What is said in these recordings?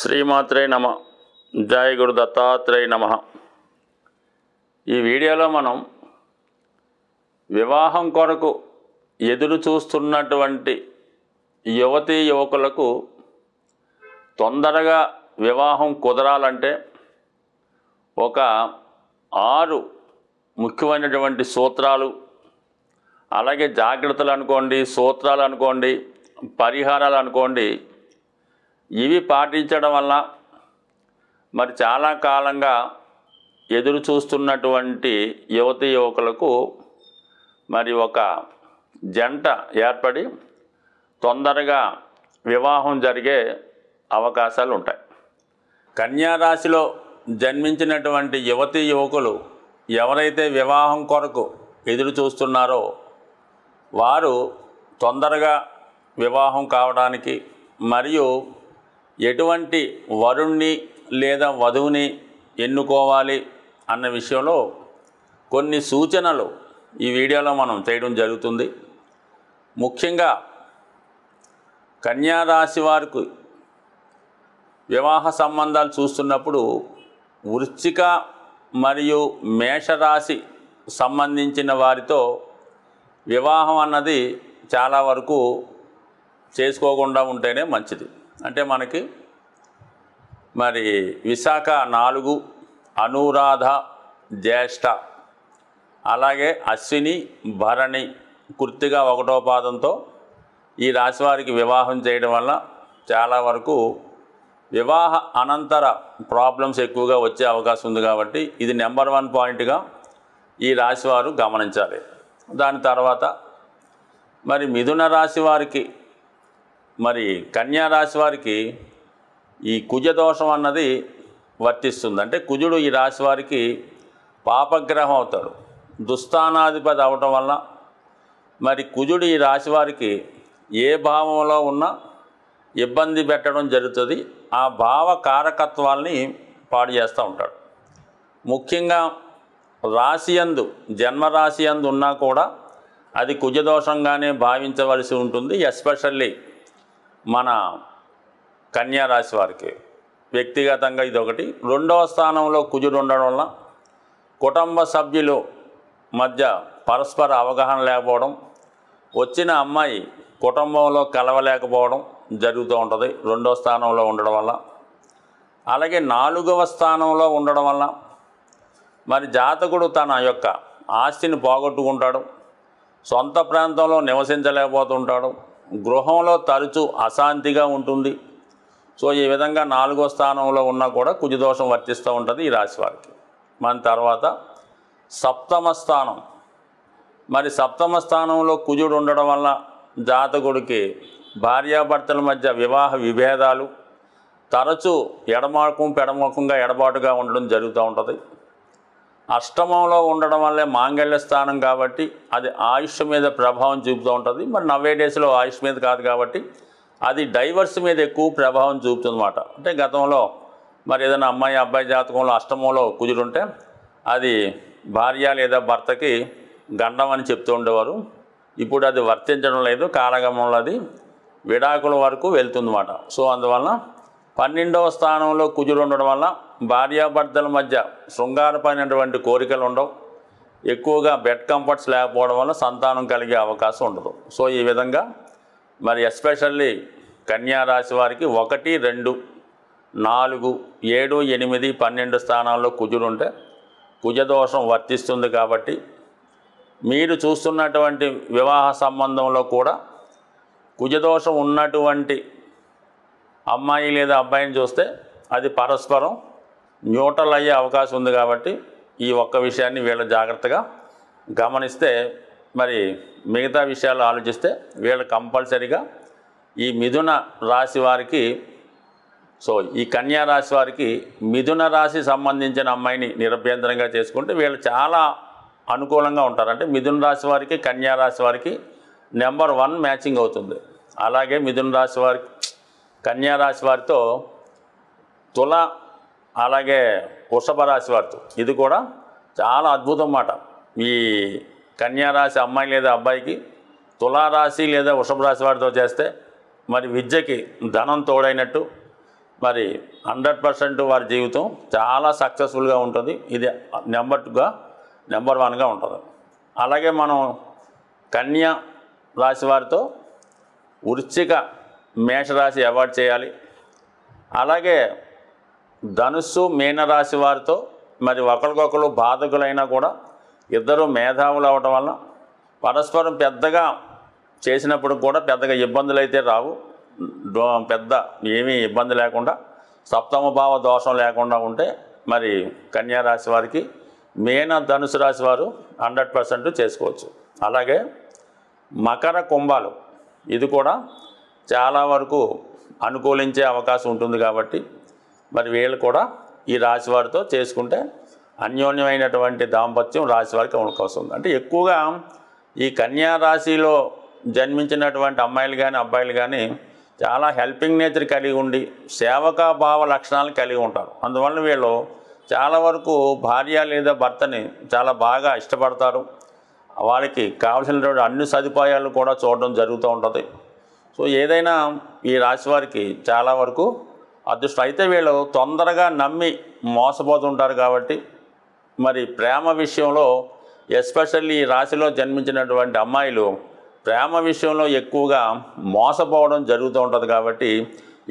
శ్రీమాత్రే నమ. జయ గురు దత్తాత్రేయ నమ. ఈ వీడియోలో మనం వివాహం కొరకు ఎదురు చూస్తున్నటువంటి యువతీ యువకులకు తొందరగా వివాహం కుదరాలంటే ఒక 6 ముఖ్యమైనటువంటి సూత్రాలు, అలాగే జాగ్రత్తలు అనుకోండి, సూత్రాలు అనుకోండి, పరిహారాలు అనుకోండి, ఇవి పాటించడం వల్ల మరి చాలా కాలంగా ఎదురు చూస్తున్నటువంటి యువతీ యువకులకు మరి ఒక జంట ఏర్పడి తొందరగా వివాహం జరిగే అవకాశాలు ఉంటాయి. కన్యా రాశిలో జన్మించినటువంటి యువతీ యువకులు ఎవరైతే వివాహం కొరకు ఎదురు చూస్తున్నారో వారు తొందరగా వివాహం కావడానికి మరియు ఎటువంటి వరుణ్ణి లేదా వధువుని ఎన్నుకోవాలి అన్న విషయంలో కొన్ని సూచనలు ఈ వీడియోలో మనం చేయడం జరుగుతుంది. ముఖ్యంగా కన్యా రాశి వారికి వివాహ సంబంధాలు చూస్తున్నప్పుడు వృశ్చిక మరియు మేషరాశి సంబంధించిన వారితో వివాహం అన్నది చాలా వరకు చేసుకోకుండా ఉంటేనే మంచిది. అంటే మనకి మరి విశాఖ 4, అనురాధ, జ్యేష్ఠ, అలాగే అశ్విని, భరణి, కృత్తిక 1వ పాదంతో ఈ రాశి వారికి వివాహం చేయడం వల్ల చాలా వరకు వివాహ అనంతర ప్రాబ్లమ్స్ ఎక్కువగా వచ్చే అవకాశం ఉంది. కాబట్టి ఇది నెంబర్ 1 పాయింట్గా ఈ రాశి వారు గమనించాలి. దాని తర్వాత మరి మిథున రాశి వారికి, మరి కన్యా రాశి వారికి ఈ కుజదోషం అన్నది వర్తిస్తుంది. అంటే కుజుడు ఈ రాశి వారికి పాపగ్రహం అవుతాడు, దుస్థానాధిపతి అవటం వల్ల మరి కుజుడు ఈ రాశి వారికి ఏ భావంలో ఉన్నా ఇబ్బంది పెట్టడం జరుగుతుంది. ఆ భావ కారకత్వాల్ని పాడు చేస్తూ ఉంటాడు. ముఖ్యంగా రాశియందు, జన్మరాశియందు ఉన్నా కూడా అది కుజదోషంగానే భావించవలసి ఉంటుంది. ఎస్పెషల్లీ మన కన్యా రాశి వారికి వ్యక్తిగతంగా ఇదొకటి. 2వ స్థానంలో కుజుడు ఉండడం వల్ల కుటుంబ సభ్యులు మధ్య పరస్పర అవగాహన లేకపోవడం, వచ్చిన అమ్మాయి కుటుంబంలో కలవలేకపోవడం జరుగుతూ ఉంటుంది 2వ స్థానంలో ఉండడం వల్ల. అలాగే 4వ స్థానంలో ఉండడం వల్ల మరి జాతకుడు తన యొక్క ఆస్తిని పోగొట్టుకుంటాడు, సొంత ప్రాంతంలో నివసించలేకపోతుంటాడు, గృహంలో తరచూ అశాంతిగా ఉంటుంది. సో ఈ విధంగా 4వ స్థానంలో ఉన్నా కూడా కుజదోషం వర్తిస్తూ ఉంటుంది ఈ రాశి వారికి. మన తర్వాత 7వ స్థానం, మరి 7వ స్థానంలో కుజుడు ఉండడం వల్ల జాతకుడికి భార్యాభర్తల మధ్య వివాహ విభేదాలు, తరచూ ఎడమాకం పెడముఖంగా ఎడబాటుగా ఉండడం జరుగుతూ ఉంటుంది. అష్టమంలో ఉండడం వల్లే మాంగళ్య స్థానం కాబట్టి అది ఆయుష్ మీద ప్రభావం చూపుతూ ఉంటుంది. మరి 90 డేస్లో ఆయుష్ మీద కాదు కాబట్టి అది డైవర్స్ మీద ఎక్కువ ప్రభావం చూపుతుందన్నమాట. అంటే గతంలో మరి ఏదైనా అమ్మాయి అబ్బాయి జాతకంలో అష్టమంలో కుజుడుంటే అది భార్య లేదా భర్తకి గండం అని చెప్తూ ఉండేవారు. ఇప్పుడు అది వర్తించడం లేదు, కాలగమనంలో అది విడాకుల వరకు వెళ్తుందన్నమాట. సో అందువలన 12వ స్థానంలో కుజుడు ఉండడం వల్ల భార్యాభర్తల మధ్య శృంగారపైనటువంటి కోరికలు ఉండవు, ఎక్కువగా బెడ్ కంఫర్ట్స్ లేకపోవడం వల్ల సంతానం కలిగే అవకాశం ఉండదు. సో ఈ విధంగా మరి ఎస్పెషల్లీ కన్యా రాశి వారికి 1, 2, 4, 7, 8, 12 స్థానాల్లో కుజుడు ఉంటే కుజదోషం వర్తిస్తుంది. కాబట్టి మీరు చూస్తున్నటువంటి వివాహ సంబంధంలో కూడా కుజదోషం ఉన్నటువంటి అమ్మాయి లేదా అబ్బాయిని చూస్తే అది పరస్పరం న్యూట్రల్ అయ్యే అవకాశం ఉంది. కాబట్టి ఈ ఒక్క విషయాన్ని వీళ్ళు జాగ్రత్తగా గమనిస్తే మరి మిగతా విషయాలు ఆలోచిస్తే వీళ్ళు కంపల్సరీగా ఈ మిథున రాశి వారికి, సో ఈ కన్యా రాశి వారికి మిథున రాశి సంబంధించిన అమ్మాయిని నిరభ్యంతరంగా చేసుకుంటే వీళ్ళు చాలా అనుకూలంగా ఉంటారు. అంటే మిథున రాశి వారికి కన్యా రాశి వారికి నెంబర్ 1 మ్యాచింగ్ అవుతుంది. అలాగే మిథున రాశి వారికి కన్యా రాశి వారితో తుల, అలాగే వృషభ రాశి వారితో ఇది కూడా చాలా అద్భుతం అన్నమాట. ఈ కన్యా రాశి అమ్మాయి లేదా అబ్బాయికి తులారాశి లేదా వృషభ రాశి వారితో చేస్తే మరి విద్యకి ధనం తోడైనట్టు, మరి 100% వారి జీవితం చాలా సక్సెస్ఫుల్గా ఉంటుంది. ఇది నెంబర్ 1గా ఉంటుంది. అలాగే మనం కన్యా రాశి వారితో వృశ్చిక మేషరాశి అవాయిడ్ చేయాలి. అలాగే ధనుస్సు మీనరాశి వారితో మరి ఒకరికొకరు బాధకులైనా కూడా ఇద్దరు మేధావులు అవటం వల్ల పరస్పరం పెద్దగా చేసినప్పుడు కూడా పెద్దగా ఇబ్బందులు అయితే రావు. పెద్ద ఏమీ ఇబ్బంది లేకుండా సప్తమ భావ దోషం లేకుండా ఉంటే మరి కన్యా రాశి వారికి ధనుసు రాశి వారు 100% చేసుకోవచ్చు. అలాగే మకర కుంభాలు ఇది కూడా చాలా వరకు అనుకూలించే అవకాశం ఉంటుంది కాబట్టి మరి వీళ్ళు కూడా ఈ రాశి వారితో చేసుకుంటే అన్యోన్యమైనటువంటి దాంపత్యం రాశి వారికి అవకాశం ఉంది. అంటే ఎక్కువగా ఈ కన్యా రాశిలో జన్మించినటువంటి అమ్మాయిలు కానీ అబ్బాయిలు కానీ చాలా హెల్పింగ్ నేచర్ కలిగి ఉండి సేవకా భావ లక్షణాలు కలిగి ఉంటారు. అందువల్ల వీళ్ళు చాలా వరకు భార్య లేదా భర్తని చాలా బాగా ఇష్టపడతారు. వారికి కావలసినటువంటి అన్ని సదుపాయాలు కూడా చూడడం జరుగుతూ ఉంటుంది. సో ఏదైనా ఈ రాశి వారికి చాలా వరకు అదృష్టం. అయితే వీళ్ళు తొందరగా నమ్మి మోసపోతుంటారు కాబట్టి మరి ప్రేమ విషయంలో ఎస్పెషల్లీ ఈ రాశిలో జన్మించినటువంటి అమ్మాయిలు ప్రేమ విషయంలో ఎక్కువగా మోసపోవడం జరుగుతూ ఉంటుంది. కాబట్టి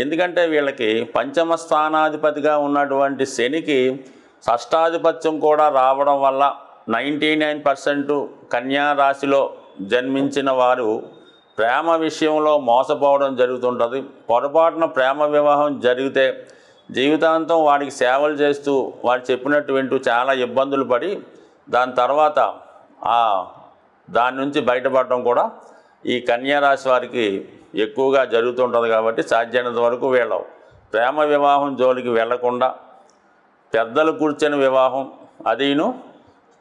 ఎందుకంటే వీళ్ళకి పంచమ స్థానాధిపతిగా ఉన్నటువంటి శనికి షష్టాధిపత్యం కూడా రావడం వల్ల 99% కన్యా రాశిలో జన్మించిన వారు ప్రేమ విషయంలో మోసపోవడం జరుగుతుంటుంది. పొరపాటున ప్రేమ వివాహం జరిగితే జీవితాంతం వాడికి సేవలు చేస్తూ వాడు చెప్పినట్టు వింటూ చాలా ఇబ్బందులు పడి దాని తర్వాత దాని నుంచి బయటపడడం కూడా ఈ కన్యా రాశి వారికి ఎక్కువగా జరుగుతుంటుంది. కాబట్టి సాధ్యమైనంత వరకు వీళ్ళు ప్రేమ వివాహం జోలికి వెళ్లకుండా పెద్దలు కూర్చొని వివాహం అదీను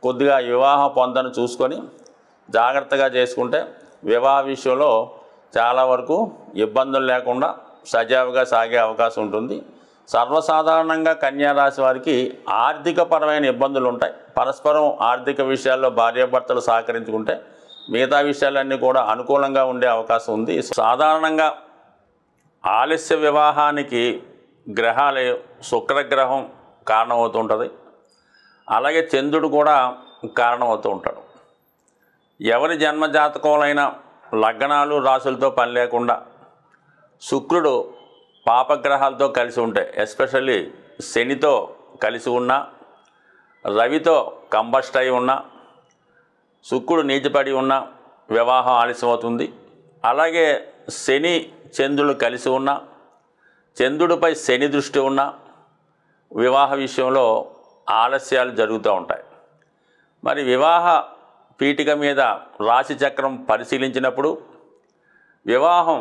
కొద్దిగా వివాహ పొందను చూసుకొని జాగ్రత్తగా చేసుకుంటే వివాహ విషయంలో చాలా వరకు ఇబ్బందులు లేకుండా సజావుగా సాగే అవకాశం ఉంటుంది. సర్వసాధారణంగా కన్యా రాశి వారికి ఆర్థికపరమైన ఇబ్బందులు ఉంటాయి. పరస్పరం ఆర్థిక విషయాల్లో భార్యాభర్తలు సహకరించుకుంటే మిగతా విషయాలన్నీ కూడా అనుకూలంగా ఉండే అవకాశం ఉంది. సాధారణంగా ఆలస్య వివాహానికి గ్రహాలు శుక్రగ్రహం కారణమవుతుంటుంది. అలాగే చంద్రుడు కూడా కారణమవుతూ ఉంటాడు. ఎవరి జన్మజాతకంలైన లగ్నాలు రాసులతో పని లేకుండా శుక్రుడు పాపగ్రహాలతో కలిసి ఉంటే ఎస్పెషల్లీ శనితో కలిసి ఉన్నా రవితో కంబస్ట్ అయి ఉన్నా శుక్రుడు నీచపడి ఉన్న వివాహం ఆలస్యం అవుతుంది. అలాగే శని చంద్రుడు కలిసి ఉన్న చంద్రుడిపై శని దృష్టి ఉన్న వివాహ విషయంలో ఆలస్యాలు జరుగుతూ ఉంటాయి. మరి వివాహ పీఠిక మీద రాశి చక్రం పరిశీలించినప్పుడు వివాహం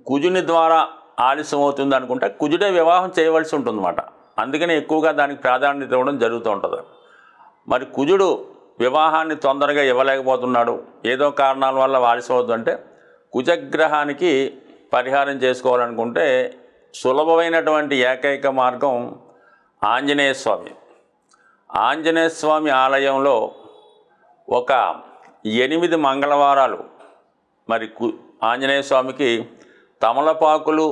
కుజుని ద్వారా ఆలస్యం అవుతుంది అనుకుంటే కుజుడే వివాహం చేయవలసి ఉంటుందన్నమాట. అందుకని ఎక్కువగా దానికి ప్రాధాన్యత ఇవ్వడం జరుగుతూ ఉంటుంది. మరి కుజుడు వివాహాన్ని తొందరగా ఇవ్వలేకపోతున్నాడు, ఏదో కారణాల వల్ల ఆలస్యం అవుతుందంటే కుజగ్రహానికి పరిహారం చేసుకోవాలనుకుంటే సులభమైనటువంటి ఏకైక మార్గం ఆంజనేయ స్వామి. ఆంజనేయ స్వామి ఆలయంలో ఒక 8 మంగళవారాలు మరి ఆంజనేయ స్వామికి తమలపాకులు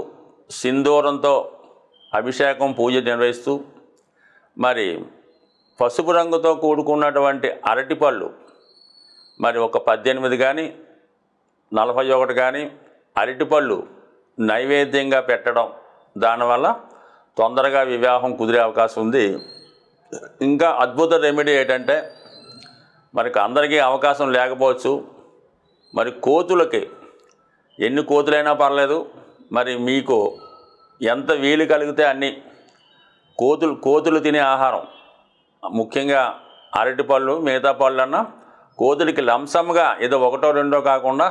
సింధూరంతో అభిషేకం పూజ నిర్వహిస్తూ మరి పసుపు రంగుతో కూడుకున్నటువంటి అరటిపళ్ళు మరి ఒక 18 కానీ 41 కానీ అరటిపళ్ళు నైవేద్యంగా పెట్టడం దానివల్ల తొందరగా వివాహం కుదిరే అవకాశం ఉంది. ఇంకా అద్భుత రెమెడీ ఏంటంటే మనకి అందరికీ అవకాశం లేకపోవచ్చు, మరి కోతులకి ఎన్ని కోతులైనా పర్లేదు, మరి మీకు ఎంత వీలు కలిగితే అన్ని కోతులు తినే ఆహారం ముఖ్యంగా అరటిపళ్ళు మిగతా పళ్ళన్నా కోతులకి లంసంగా ఏదో 1, 2 కాకుండా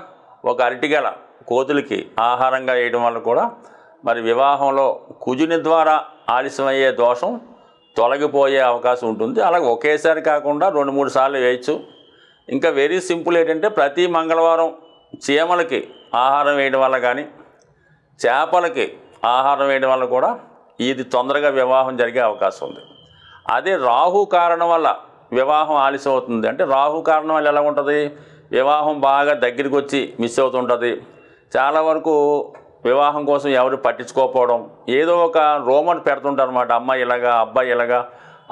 ఒక అరటిగెల కోతులకి ఆహారంగా వేయడం వల్ల కూడా మరి వివాహంలో కుజుని ద్వారా ఆలస్యమయ్యే దోషం తొలగిపోయే అవకాశం ఉంటుంది. అలాగే ఒకేసారి కాకుండా 2-3 సార్లు వేయచ్చు. ఇంకా వెరీ సింపుల్ ఏంటంటే ప్రతి మంగళవారం చీమలకి ఆహారం వేయడం వల్ల కానీ చేపలకి ఆహారం వేయడం వల్ల కూడా ఇది తొందరగా వివాహం జరిగే అవకాశం ఉంది. అదే రాహు కారణం వల్ల వివాహం ఆలస్యం అవుతుంది. అంటే రాహు కారణం వల్ల ఎలా ఉంటుంది, వివాహం బాగా దగ్గరికి వచ్చి మిస్ అవుతుంటుంది. చాలా వరకు వివాహం కోసం ఎవరు పట్టించుకోకపోవడం, ఏదో ఒక రూమర్ పెడుతుంటారు అన్నమాట. అమ్మాయి ఇలాగా, అబ్బాయి ఇలాగా,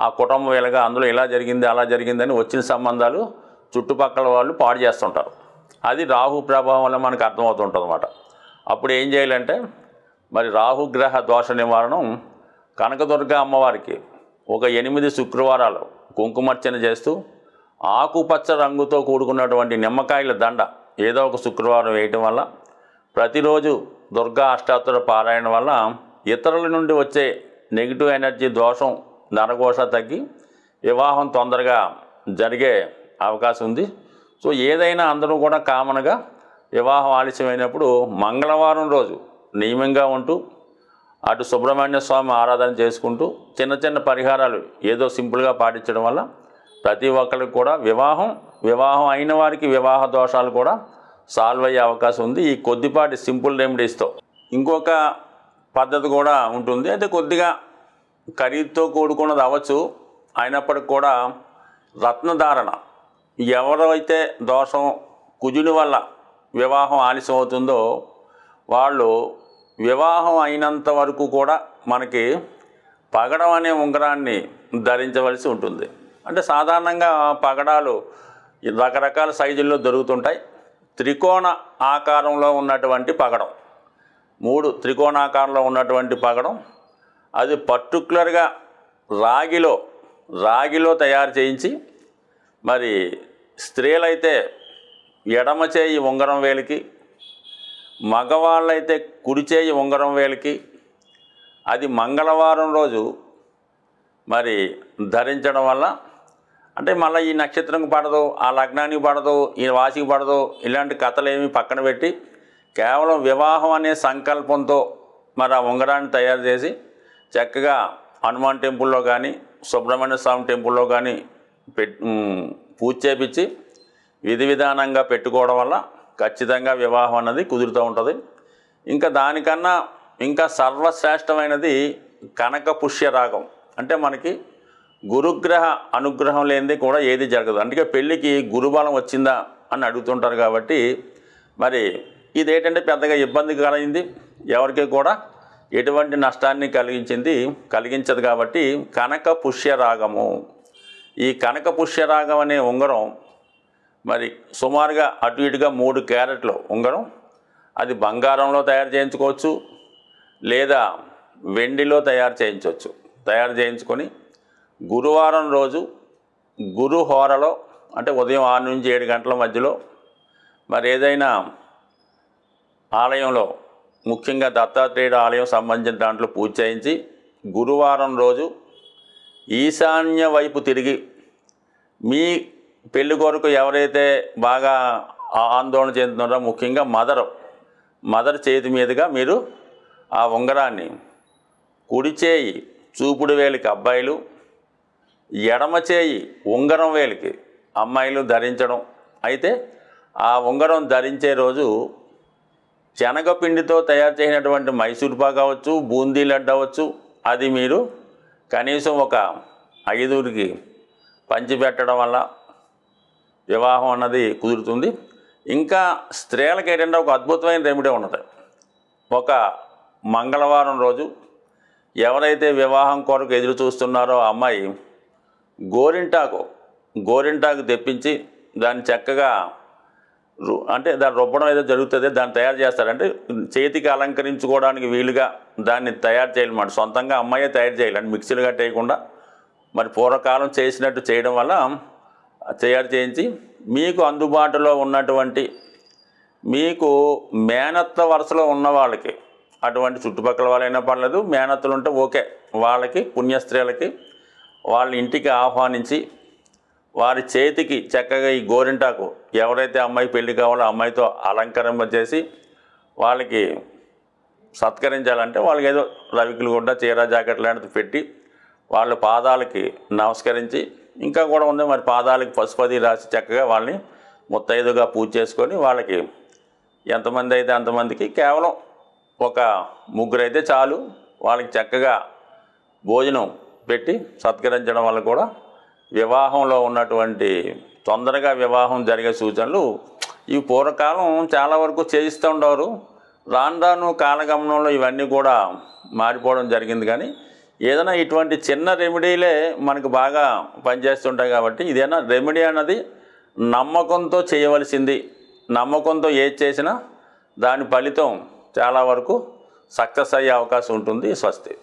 ఆ కుటుంబం ఇలాగా, అందులో ఇలా జరిగింది అలా జరిగిందని వచ్చిన సంబంధాలు చుట్టుపక్కల వాళ్ళు పాడు చేస్తుంటారు. అది రాహు ప్రభావం వల్ల మనకు అర్థమవుతుంటుంది అన్నమాట. అప్పుడు ఏం చేయాలంటే మరి రాహుగ్రహ దోష నివారణం కనకదుర్గ అమ్మవారికి ఒక 8 శుక్రవారాలు కుంకుమర్చన చేస్తూ ఆకుపచ్చ రంగుతో కూడుకున్నటువంటి నిమ్మకాయల దండ ఏదో ఒక శుక్రవారం వేయటం వల్ల, ప్రతిరోజు దుర్గా అష్టాత్తర పారాయణ వల్ల ఇతరుల నుండి వచ్చే నెగిటివ్ ఎనర్జీ దోషం నరఘోష తగ్గి వివాహం తొందరగా జరిగే అవకాశం ఉంది. సో ఏదైనా అందరూ కూడా కామన్గా వివాహం ఆలస్యమైనప్పుడు మంగళవారం రోజు నియమంగా ఉంటూ అటు సుబ్రహ్మణ్య స్వామి ఆరాధన చేసుకుంటూ చిన్న చిన్న పరిహారాలు ఏదో సింపుల్గా పాటించడం వల్ల ప్రతి ఒక్కరికి కూడా వివాహం అయిన వారికి వివాహ దోషాలు కూడా సాల్వ్ అయ్యే అవకాశం ఉంది ఈ కొద్దిపాటి సింపుల్ రెమెడీస్తో. ఇంకొక పద్ధతి కూడా ఉంటుంది, అయితే కొద్దిగా ఖరీదుతో కూడుకున్నది అవ్వచ్చు. అయినప్పటికి కూడా రత్నధారణ, ఎవరైతే దోషం కుజుని వల్ల వివాహం ఆలస్యం అవుతుందో వాళ్ళు వివాహం అయినంత వరకు కూడా మనకి పగడం అనే ఉంగరాన్ని ధరించవలసి ఉంటుంది. అంటే సాధారణంగా పగడాలు రకరకాల సైజుల్లో దొరుకుతుంటాయి. త్రికోణ ఆకారంలో ఉన్నటువంటి పగడం, 3 త్రికోణాకారంలో ఉన్నటువంటి పగడం, అది పర్టికులర్గా రాగిలో తయారు చేయించి, మరి స్త్రీలైతే ఎడమ చేయి ఉంగరం వేలికి, మగవాళ్ళైతే కుడి చేయి ఉంగరం వేలికి, అది మంగళవారం రోజు మరి ధరించడం వల్ల, అంటే మళ్ళీ ఈ నక్షత్రం పడదు, ఆ లగ్నానికి పడదు, ఈ వాసికి పడదు, ఇలాంటి కథలు ఏమి పక్కన పెట్టి కేవలం వివాహం అనే సంకల్పంతో మరి ఆ ఉంగరాన్ని తయారు చేసి చక్కగా హనుమాన్ టెంపుల్లో కానీ సుబ్రహ్మణ్య స్వామి టెంపుల్లో కానీ పూజ చేపించి విధి విధానంగా పెట్టుకోవడం వల్ల ఖచ్చితంగా వివాహం అన్నది కుదురుతూ ఉంటుంది. ఇంకా దానికన్నా ఇంకా సర్వశ్రేష్టమైనది కనక పుష్య రాగం. అంటే మనకి గురుగ్రహ అనుగ్రహం లేనిది కూడా ఏది జరగదు. అందుకే పెళ్ళికి గురుబలం వచ్చిందా అని అడుగుతుంటారు. కాబట్టి మరి ఇదేంటంటే పెద్దగా ఇబ్బంది కలిగింది, ఎవరికి కూడా ఎటువంటి నష్టాన్ని కలిగించదు. కాబట్టి కనక పుష్యరాగము, ఈ కనక పుష్యరాగం అనే ఉంగరం మరి సుమారుగా అటు ఇటుగా 3 క్యారెట్ల ఉంగరం, అది బంగారంలో తయారు చేయించుకోవచ్చు లేదా వెండిలో తయారు చేయించుకొని గురువారం రోజు గురు హోరలో, అంటే ఉదయం 6 నుంచి 7 గంటల మధ్యలో మరి ఏదైనా ఆలయంలో, ముఖ్యంగా దత్తాత్రేయుడు ఆలయం సంబంధించిన దాంట్లో పూజ చేయించి గురువారం రోజు ఈశాన్య వైపు తిరిగి మీ పెళ్లి కొరకు ఎవరైతే బాగా ఆందోళన చెందుతున్నారో, ముఖ్యంగా మదర్ చేతి మీదుగా మీరు ఆ ఉంగరాన్ని కుడి చేయి చూపుడు వేలికి అబ్బాయిలు, ఎడమ చేయి ఉంగరం వేలికి అమ్మాయిలు ధరించడం. అయితే ఆ ఉంగరం ధరించే రోజు శనగపిండితో తయారు చేసినటువంటి మైసూర్ పాక్ అవ్వచ్చు, బూందీ లడ్డు అవ్వచ్చు, అది మీరు కనీసం ఒక 5కి పంచిపెట్టడం వల్ల వివాహం అన్నది కుదురుతుంది. ఇంకా స్త్రీలకు ఏంటంటే ఒక అద్భుతమైన రెమెడీ ఉన్నది. ఒక మంగళవారం రోజు ఎవరైతే వివాహం కొరకు ఎదురు చూస్తున్నారో ఆ అమ్మాయి గోరింటాకు తెప్పించి దాన్ని చక్కగా అంటే దాన్ని రుబ్బడం ఏదో జరుగుతుంది, దాన్ని తయారు చేస్తారంటే చేతికి అలంకరించుకోవడానికి వీలుగా దాన్ని తయారు చేయాలన్నమాట. సొంతంగా అమ్మాయే తయారు చేయాలి, అంటే మిక్సీలు కట్టేయకుండా మరి పూర్వకాలం చేసినట్టు చేయడం వల్ల తయారు చేయించి మీకు అందుబాటులో ఉన్నటువంటి మీకు మేనత్త వరుసలో ఉన్న వాళ్ళకి, అటువంటి చుట్టుపక్కల వాళ్ళైనా పర్లేదు, మేనత్తలు ఉంటే ఓకే, వాళ్ళకి పుణ్యస్త్రీలకి వాళ్ళ ఇంటికి ఆహ్వానించి వారి చేతికి చక్కగా ఈ గోరింటాకు ఎవరైతే అమ్మాయి పెళ్లి కావాలో అమ్మాయితో అలంకరింప చేసి వాళ్ళకి సత్కరించాలంటే వాళ్ళకి ఏదో రవికులు గుడ్డ చీర జాకెట్ లాంటిది పెట్టి వాళ్ళ పాదాలకి నమస్కరించి, ఇంకా కూడా ఉంది మరి పాదాలకి పసుపది రాసి చక్కగా వాళ్ళని ముత్తైదుగా పూజ చేసుకొని వాళ్ళకి ఎంతమంది అయితే అంతమందికి కేవలం ఒక 3 అయితే చాలు, వాళ్ళకి చక్కగా భోజనం పెట్టి సత్కరించడం వల్ల కూడా వివాహంలో ఉన్నటువంటి తొందరగా వివాహం జరిగే సూచనలు ఈ పూర్వకాలం చాలా వరకు చేయిస్తూ ఉండేవారు. రాను రాను కాలగమనంలో ఇవన్నీ కూడా మారిపోవడం జరిగింది. కానీ ఏదైనా ఇటువంటి చిన్న రెమెడీలే మనకు బాగా పనిచేస్తుంటాయి. కాబట్టి ఇదేనా రెమెడీ అన్నది నమ్మకంతో చేయవలసింది. నమ్మకంతో ఏది చేసినా దాని ఫలితం చాలా వరకు సక్సెస్ అయ్యే అవకాశం ఉంటుంది. స్వస్తి.